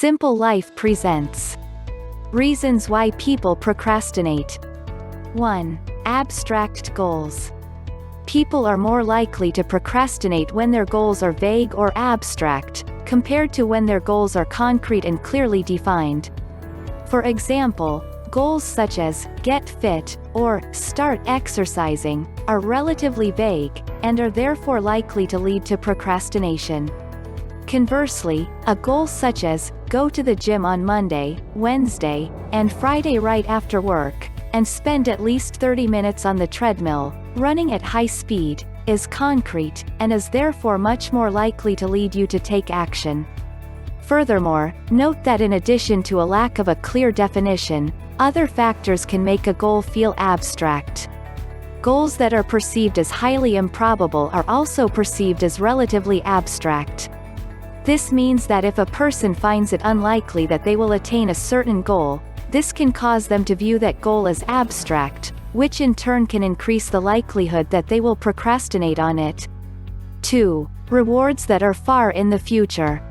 Simple Life presents reasons why people procrastinate. 1. Abstract goals. People are more likely to procrastinate when their goals are vague or abstract, compared to when their goals are concrete and clearly defined. For example, goals such as get fit or start exercising are relatively vague, and are therefore likely to lead to procrastination. Conversely, a goal such as go to the gym on Monday, Wednesday, and Friday right after work, and spend at least 30 minutes on the treadmill, running at high speed, is concrete, and is therefore much more likely to lead you to take action. Furthermore, note that in addition to a lack of a clear definition, other factors can make a goal feel abstract. Goals that are perceived as highly improbable are also perceived as relatively abstract. This means that if a person finds it unlikely that they will attain a certain goal, this can cause them to view that goal as abstract, which in turn can increase the likelihood that they will procrastinate on it. 2. Rewards that are far in the future.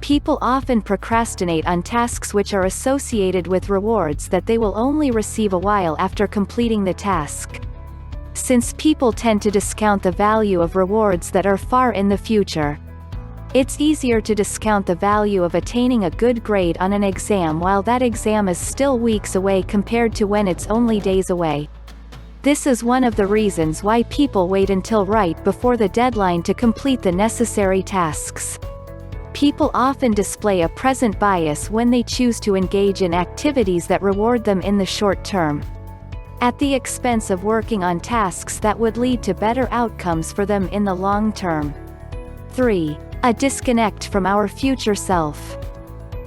People often procrastinate on tasks which are associated with rewards that they will only receive a while after completing the task. Since people tend to discount the value of rewards that are far in the future, it's easier to discount the value of attaining a good grade on an exam while that exam is still weeks away compared to when it's only days away. This is one of the reasons why people wait until right before the deadline to complete the necessary tasks. People often display a present bias when they choose to engage in activities that reward them in the short term, at the expense of working on tasks that would lead to better outcomes for them in the long term. 3. A disconnect from our future self.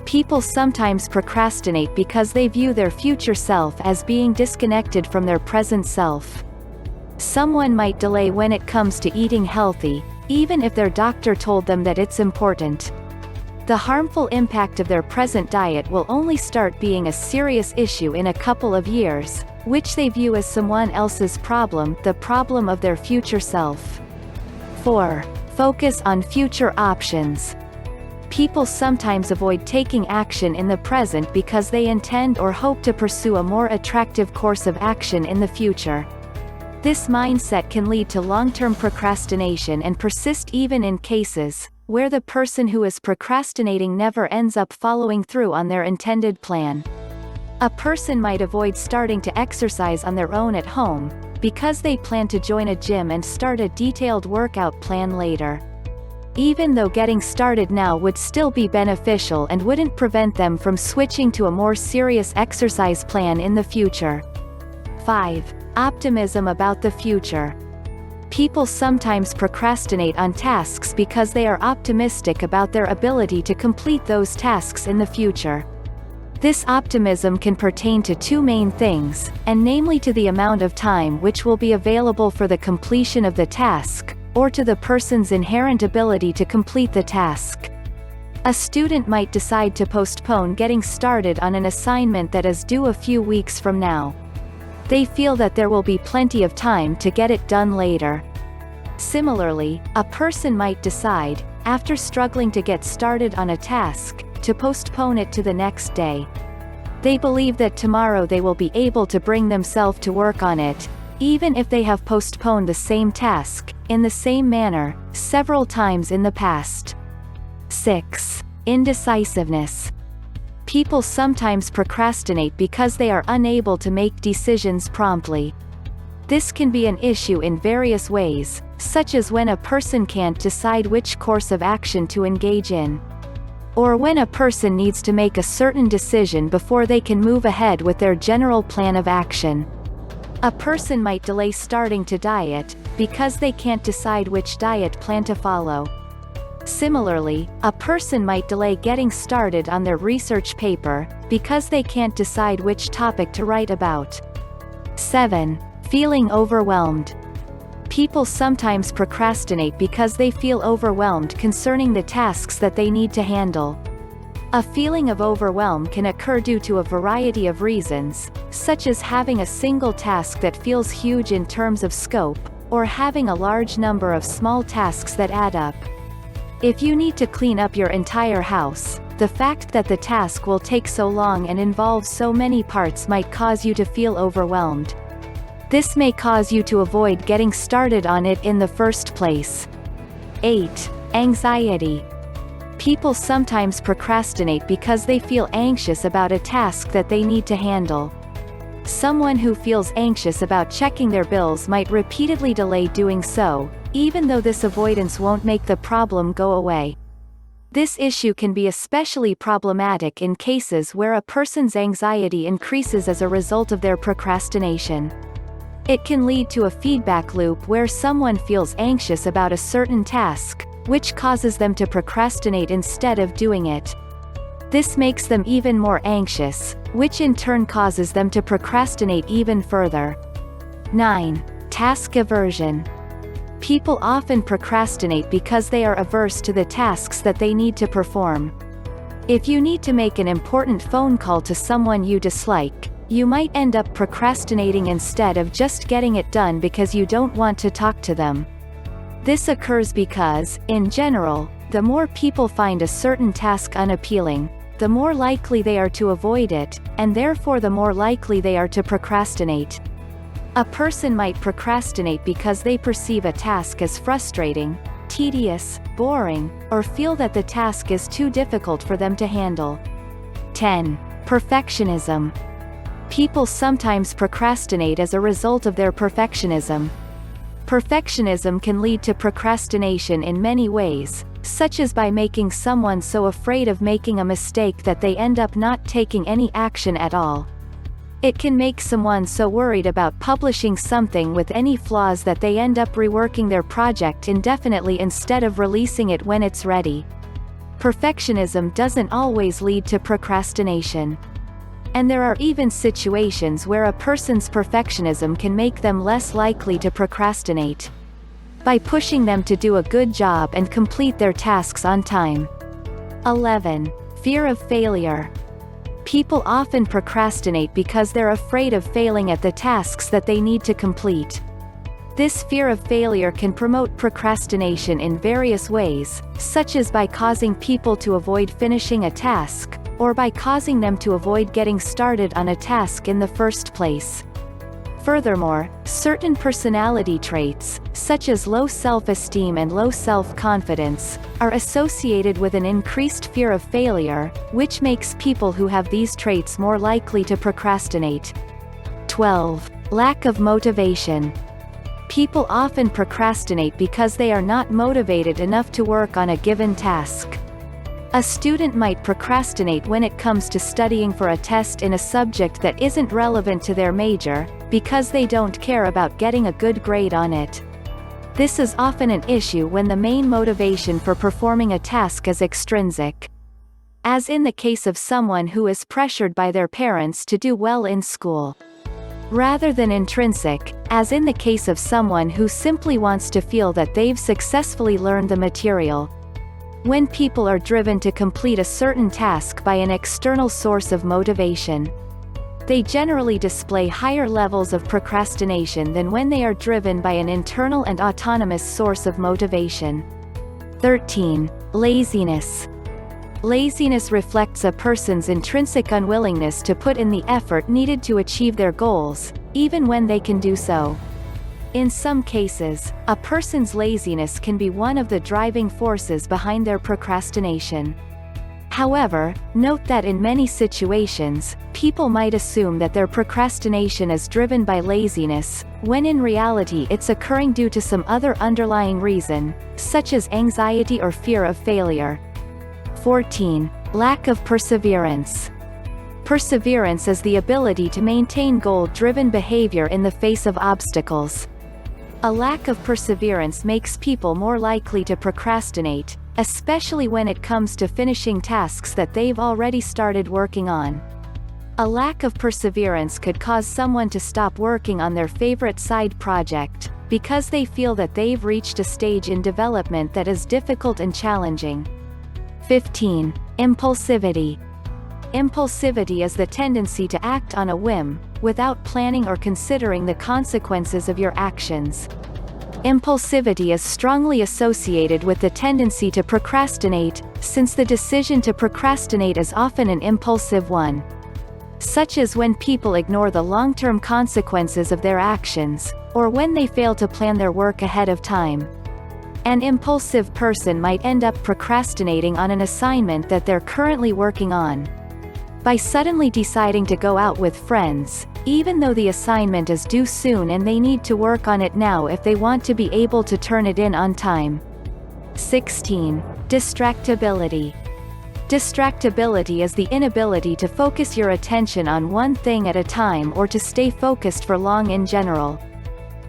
People sometimes procrastinate because they view their future self as being disconnected from their present self. Someone might delay when it comes to eating healthy, even if their doctor told them that it's important. The harmful impact of their present diet will only start being a serious issue in a couple of years, which they view as someone else's problem, the problem of their future self. 4. Focus on future options. People sometimes avoid taking action in the present because they intend or hope to pursue a more attractive course of action in the future. This mindset can lead to long-term procrastination and persist even in cases where the person who is procrastinating never ends up following through on their intended plan. A person might avoid starting to exercise on their own at home, because they plan to join a gym and start a detailed workout plan later. Even though getting started now would still be beneficial and wouldn't prevent them from switching to a more serious exercise plan in the future. 5. Optimism about the future. People sometimes procrastinate on tasks because they are optimistic about their ability to complete those tasks in the future. This optimism can pertain to two main things, and namely to the amount of time which will be available for the completion of the task, or to the person's inherent ability to complete the task. A student might decide to postpone getting started on an assignment that is due a few weeks from now. They feel that there will be plenty of time to get it done later. Similarly, a person might decide, after struggling to get started on a task, to postpone it to the next day. They believe that tomorrow they will be able to bring themselves to work on it, even if they have postponed the same task, in the same manner, several times in the past. 6. Indecisiveness. People sometimes procrastinate because they are unable to make decisions promptly. This can be an issue in various ways, such as when a person can't decide which course of action to engage in, or when a person needs to make a certain decision before they can move ahead with their general plan of action. A person might delay starting to diet, because they can't decide which diet plan to follow. Similarly, a person might delay getting started on their research paper, because they can't decide which topic to write about. 7. Feeling overwhelmed. People sometimes procrastinate because they feel overwhelmed concerning the tasks that they need to handle. A feeling of overwhelm can occur due to a variety of reasons, such as having a single task that feels huge in terms of scope, or having a large number of small tasks that add up. If you need to clean up your entire house, the fact that the task will take so long and involve so many parts might cause you to feel overwhelmed. This may cause you to avoid getting started on it in the first place. 8. Anxiety. People sometimes procrastinate because they feel anxious about a task that they need to handle. Someone who feels anxious about checking their bills might repeatedly delay doing so, even though this avoidance won't make the problem go away. This issue can be especially problematic in cases where a person's anxiety increases as a result of their procrastination. It can lead to a feedback loop where someone feels anxious about a certain task, which causes them to procrastinate instead of doing it. This makes them even more anxious, which in turn causes them to procrastinate even further. 9. Task aversion. People often procrastinate because they are averse to the tasks that they need to perform. If you need to make an important phone call to someone you dislike, you might end up procrastinating instead of just getting it done because you don't want to talk to them. This occurs because, in general, the more people find a certain task unappealing, the more likely they are to avoid it, and therefore the more likely they are to procrastinate. A person might procrastinate because they perceive a task as frustrating, tedious, boring, or feel that the task is too difficult for them to handle. 10. Perfectionism. People sometimes procrastinate as a result of their perfectionism. Perfectionism can lead to procrastination in many ways, such as by making someone so afraid of making a mistake that they end up not taking any action at all. It can make someone so worried about publishing something with any flaws that they end up reworking their project indefinitely instead of releasing it when it's ready. Perfectionism doesn't always lead to procrastination. And there are even situations where a person's perfectionism can make them less likely to procrastinate, by pushing them to do a good job and complete their tasks on time. 11. Fear of failure. People often procrastinate because they're afraid of failing at the tasks that they need to complete. This fear of failure can promote procrastination in various ways, such as by causing people to avoid finishing a task, or by causing them to avoid getting started on a task in the first place. Furthermore, certain personality traits, such as low self-esteem and low self-confidence, are associated with an increased fear of failure, which makes people who have these traits more likely to procrastinate. 12. Lack of motivation. People often procrastinate because they are not motivated enough to work on a given task. A student might procrastinate when it comes to studying for a test in a subject that isn't relevant to their major, because they don't care about getting a good grade on it. This is often an issue when the main motivation for performing a task is extrinsic. As in the case of someone who is pressured by their parents to do well in school. Rather than intrinsic, as in the case of someone who simply wants to feel that they've successfully learned the material. When people are driven to complete a certain task by an external source of motivation, they generally display higher levels of procrastination than when they are driven by an internal and autonomous source of motivation. 13. Laziness. Laziness reflects a person's intrinsic unwillingness to put in the effort needed to achieve their goals, even when they can do so. In some cases, a person's laziness can be one of the driving forces behind their procrastination. However, note that in many situations, people might assume that their procrastination is driven by laziness, when in reality it's occurring due to some other underlying reason, such as anxiety or fear of failure. 14. Lack of perseverance. Perseverance is the ability to maintain goal-driven behavior in the face of obstacles. A lack of perseverance makes people more likely to procrastinate, especially when it comes to finishing tasks that they've already started working on. A lack of perseverance could cause someone to stop working on their favorite side project, because they feel that they've reached a stage in development that is difficult and challenging. 15. Impulsivity. Impulsivity is the tendency to act on a whim, without planning or considering the consequences of your actions. Impulsivity is strongly associated with the tendency to procrastinate, since the decision to procrastinate is often an impulsive one, such as when people ignore the long-term consequences of their actions, or when they fail to plan their work ahead of time. An impulsive person might end up procrastinating on an assignment that they're currently working on. By suddenly deciding to go out with friends, even though the assignment is due soon and they need to work on it now if they want to be able to turn it in on time. 16. Distractibility. Distractibility is the inability to focus your attention on one thing at a time or to stay focused for long in general.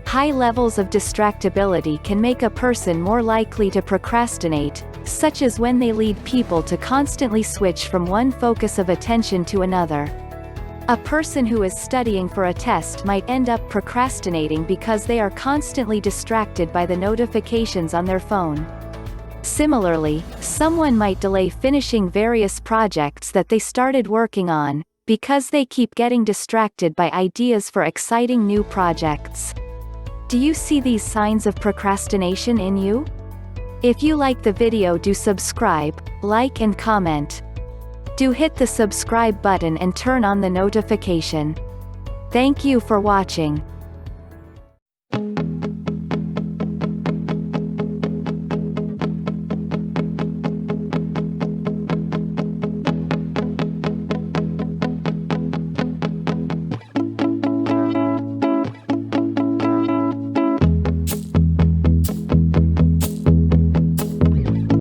High levels of distractibility can make a person more likely to procrastinate, such as when they lead people to constantly switch from one focus of attention to another. A person who is studying for a test might end up procrastinating because they are constantly distracted by the notifications on their phone. Similarly, someone might delay finishing various projects that they started working on, because they keep getting distracted by ideas for exciting new projects. Do you see these signs of procrastination in you? If you like the video, do subscribe, like and comment. Do hit the subscribe button and turn on the notification. Thank you for watching.